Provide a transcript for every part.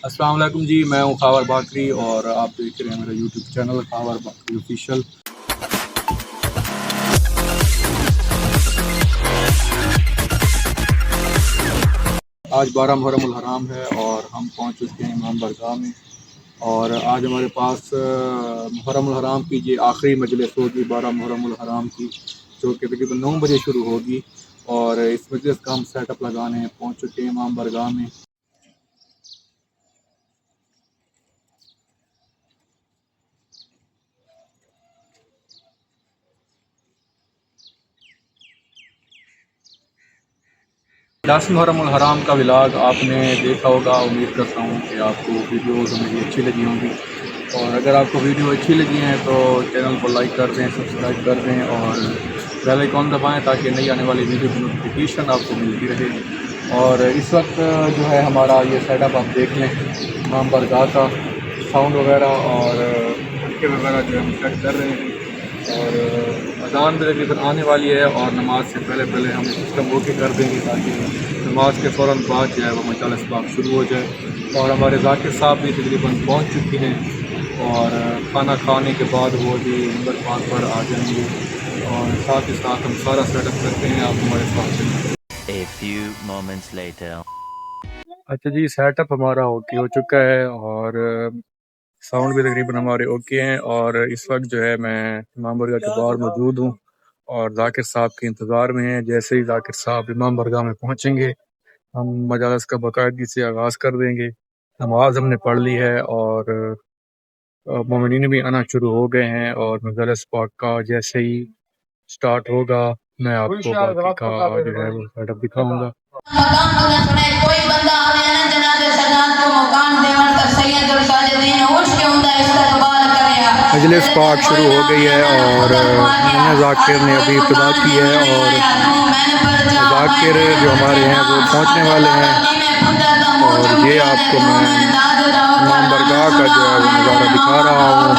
अस्सलाम वालेकुम जी, मैं हूँ खावर बाकरी और आप देख रहे हैं मेरा यूट्यूब चैनल खावर बाकरी ऑफिशियल। आज 12 मुहर्रम हराम है और हम पहुँच चुके हैं इमाम बारगाह में। और आज हमारे पास मुहर्रम हराम की ये आखिरी मजलिस होगी 12 मुहर्रम हराम की, जो कि तकरीबन 9 बजे शुरू होगी। और इस मजलिस का हम सेटअप लगाने पहुँच चुके हैं इमाम बारगाह में। दस मुहर्रम हराम का व्लॉग आपने देखा होगा। उम्मीद करता हूँ कि आपको वीडियोज़ मेरी अच्छी लगी होंगी। और अगर आपको वीडियो अच्छी लगी हैं तो चैनल को लाइक कर दें, सब्सक्राइब कर दें और बेल आइकॉन दबाएं ताकि नई आने वाली वीडियो की नोटिफिकेशन आपको मिलती रहे। और इस वक्त जो है हमारा ये सेटअप आप देख लें, इमाम बारगाह का साउंड वगैरह और पंखे वगैरह जो है हम सेट कर रहे हैं। और अज़ान भी तकरीबन आने वाली है और नमाज से पहले हम सिस्टम ओके कर देंगे ताकि नमाज के फ़ौरन बाद जो है वो मजालिस पाक शुरू हो जाए। और हमारे ज़ाकिर साहब भी तकरीबन पहुँच चुकी हैं और खाना खाने के बाद वो भी नंबर 5 पर आ जाएंगे। और साथ ही साथ हम सारा सेटअप करते हैं, आप हमारे साथ चलें। A few moments later. अच्छा जी, सेटअप हमारा ओके हो चुका है और साउंड भी तकरीबन हमारे ओके हैं। और इस वक्त जो है मैं इमाम बारगाह के बाहर मौजूद हूँ और जाकिर साहब के इंतज़ार में हैं। जैसे ही जाकिर साहब इमाम बारगाह में पहुँचेंगे हम मजालस का बाकायदगी से आगाज़ कर देंगे। नमाज हमने पढ़ ली है और मोमिनीन भी आना शुरू हो गए हैं। और मजालस पाक का जैसे ही स्टार्ट होगा मैं आपको बाकी का जो है वो सेटअप दिखाऊंगा। कोई बंदा आवे ना जनाब सजाद को मकान देवन तक सैयद और साजिदीन उठ के उनका इस्तकबाल करे। मजलिस पाक शुरू हो गई है और मैंने जाकिर ने अभी इब्तिदा की है और जाकिर जो हमारे हैं वो पहुंचने वाले हैं। और ये आपको मैं इमाम बारगाह का जो है वो नज़ारा दिखा रहा हूँ।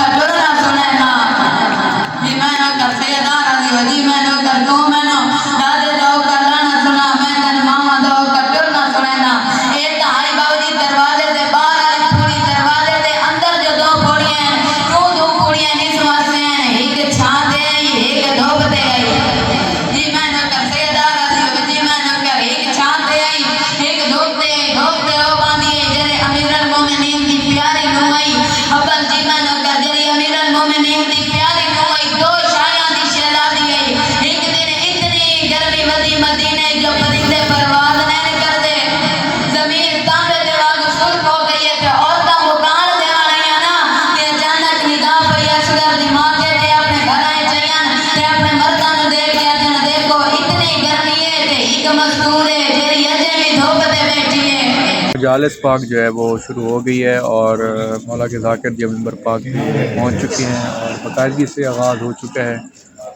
मजालिस पाक जो है वो शुरू हो गई है और मौला के ज़ाकिर जब मिंबर पाक में पहुँच चुके हैं और बाकायदगी से आगाज़ हो चुका है।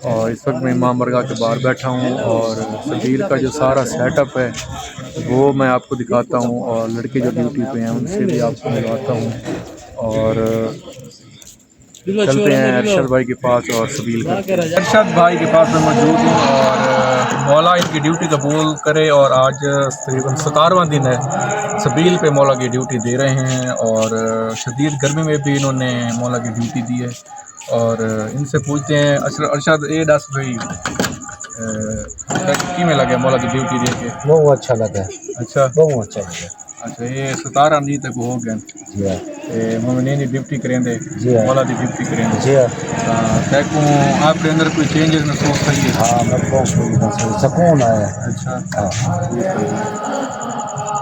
और इस वक्त मैं इमाम बारगाह के बाहर बैठा हूँ और सबील का जो सारा सेटअप है वो मैं आपको दिखाता हूँ और लड़के जो ड्यूटी पे हैं उनसे भी आपको मिलवाता हूँ। और चलते हैं अरशद भाई के पास और सबील करते हैं। अरशद भाई के पास मैं मौजूद हूँ और मौला इनकी ड्यूटी कबूल करे। और आज तकरीबन 17वां दिन है सबील पे मौला की ड्यूटी दे रहे हैं और शदीद गर्मी में भी इन्होंने मौला की ड्यूटी दी है। और इनसे पूछते हैं अरशद ए दस भाई कि में लगे मौला की ड्यूटी दे के? बहुत अच्छा लगा। अच्छा, बहुत अच्छा लगा। अच्छा, ये 17 दिन तक हो गए जी हाँ, मोमिनीन की ड्यूटी करेंगे, जी हाँ, मौला की ड्यूटी करेंगे। जी हाँ, तैको आपके अंदर कोई चेंजेस महसूस हुई है? हाँ मैं बहुत सुकून आया। अच्छा, हाँ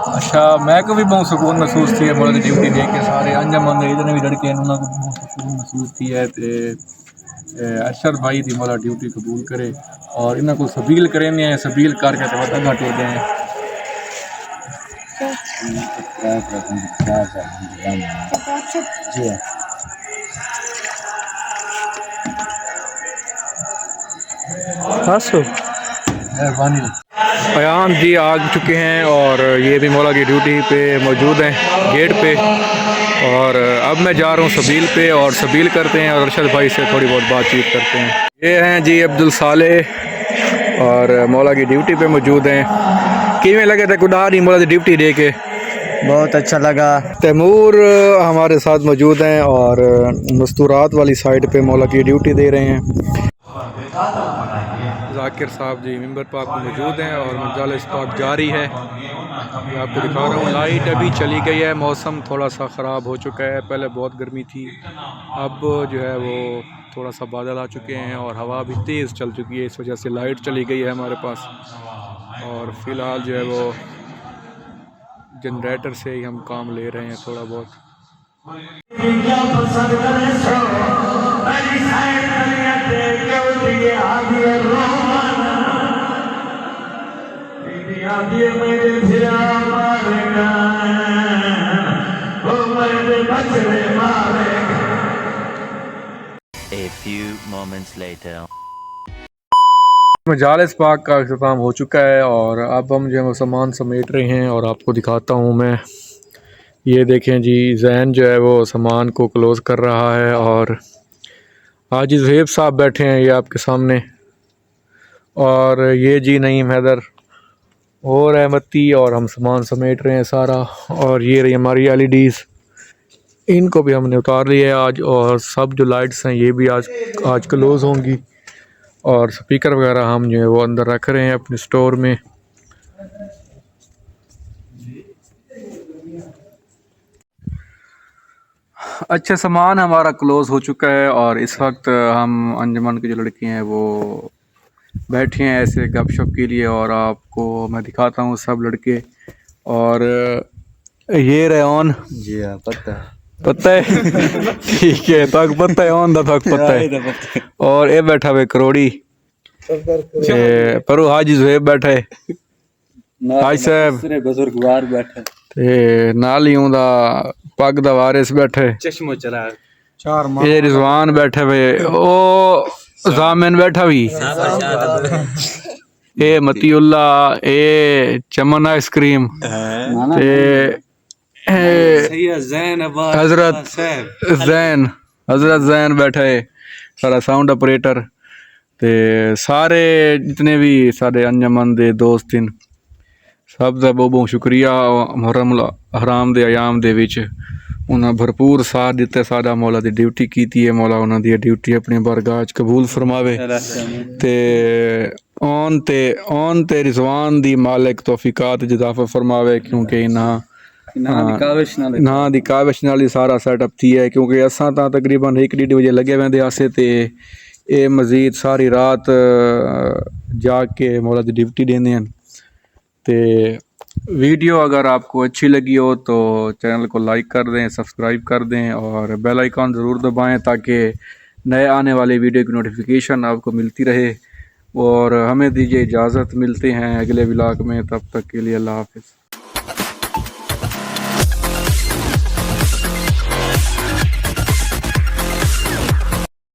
अच्छा, मैं को भी बहुत सुकून महसूस थी है मौला की ड्यूटी देख के। सारे अंजम बंदे इतने भी लड़के हैं उन्होंने को बहुत सुकून महसूस थी है। तो अरशद भाई की मौला ड्यूटी कबूल करे और इन्हों को सबील करें, सबील करके तो वतन घट होते हैं। जी हाँ, मेहरबानी। अयान जी आ चुके हैं और ये भी मौला की ड्यूटी पे मौजूद हैं गेट पे। और अब मैं जा रहा हूँ सबील पे और सबील करते हैं और अरशद भाई से थोड़ी बहुत बातचीत करते हैं। ये हैं जी अब्दुल साले और मौला की ड्यूटी पे मौजूद हैं। किमें लगे थे कुडार ही मौला की ड्यूटी दे के? बहुत अच्छा लगा। तैमूर हमारे साथ मौजूद हैं और मस्तूरात वाली साइड पे मौला की ड्यूटी दे रहे हैं। जाकिर साहब जी मिंबर पाक में मौजूद हैं और मजालिस पाक जारी है। मैं आपको दिखा रहा हूँ, लाइट अभी चली गई है। मौसम थोड़ा सा ख़राब हो चुका है, पहले बहुत गर्मी थी, अब जो है वो थोड़ा सा बादल आ चुके हैं और हवा भी तेज़ चल चुकी है, इस वजह से लाइट चली गई है हमारे पास। और फ़िलहाल जो है वो जनरेटर से ही हम काम ले रहे हैं थोड़ा बहुत। A few moments later. मजालिस पाक का अख्ताम हो चुका है और अब हम जो है वो सामान समेट रहे हैं और आपको दिखाता हूँ मैं। ये देखें जी, जैन जो है वो सामान को क्लोज़ कर रहा है और हाजी ज़ुहैब साहब बैठे हैं ये आपके सामने, और ये जी नईम हैदर और अहमती, और हम सामान समेट रहे हैं सारा। और ये रही हमारी एलईडीज़, इनको भी हमने उतार लिया है आज, और सब जो लाइट्स हैं ये भी आज क्लोज़ होंगी। और स्पीकर वगैरह हम जो है वो अंदर रख रहे हैं अपने स्टोर में। अच्छा, सामान हमारा क्लोज़ हो चुका है और इस वक्त हम अंजुमन के जो लड़के हैं वो बैठे हैं ऐसे गपशप के लिए, और आपको मैं दिखाता हूँ सब लड़के। और ये रेन जी हाँ, पता है ठीक है, तक पता है ऑन दा तक पता है। और ये बैठा हुए करोड़ी पर हाजी ज़ुहैब बैठा है, हाजी साहब बुजुर्गवार बैठे ते नाल ही उंदा पग दा वारिस बैठे, चश्मो चला ये रिजवान बैठे हुए, ओ जामिन बैठा भी, ये मतीउल्ला, ये चमन आइसक्रीम, ते हजरत जैन बैठा है, सारा साउंड ऑपरेटर, ते सारे जितने भी सारे अंजमन दे दोस्त हैं सब का बहुत बहुत शुक्रिया। मुहर्रम हराम दे अयाम दे विच उन्हें भरपूर साथ दिता, साडा मौला दी ड्यूटी कीती है, मौला उन्हां दी ड्यूटी अपनी बारगाह च कबूल फरमावे ते ऑन ते रिजवान दी मालिक तौफीकात इजाफा फरमावे, क्योंकि ना दी काविश नाल ही सारा सेटअप थी है। क्योंकि असां तां तकरीबन 1-1:30 बजे लगे वेंदे आसे ते ये मज़ीद सारी रात जाग के मौला दी ड्यूटी देंदे हैं। ते वीडियो अगर आपको अच्छी लगी हो तो चैनल को लाइक कर दें, सब्सक्राइब कर दें और बेल आइकॉन ज़रूर दबाएं ताकि नए आने वाले वीडियो की नोटिफिकेशन आपको मिलती रहे। और हमें दीजिए इजाज़त, मिलते हैं अगले व्लॉग में, तब तक के लिए अल्लाह हाफ़िज़।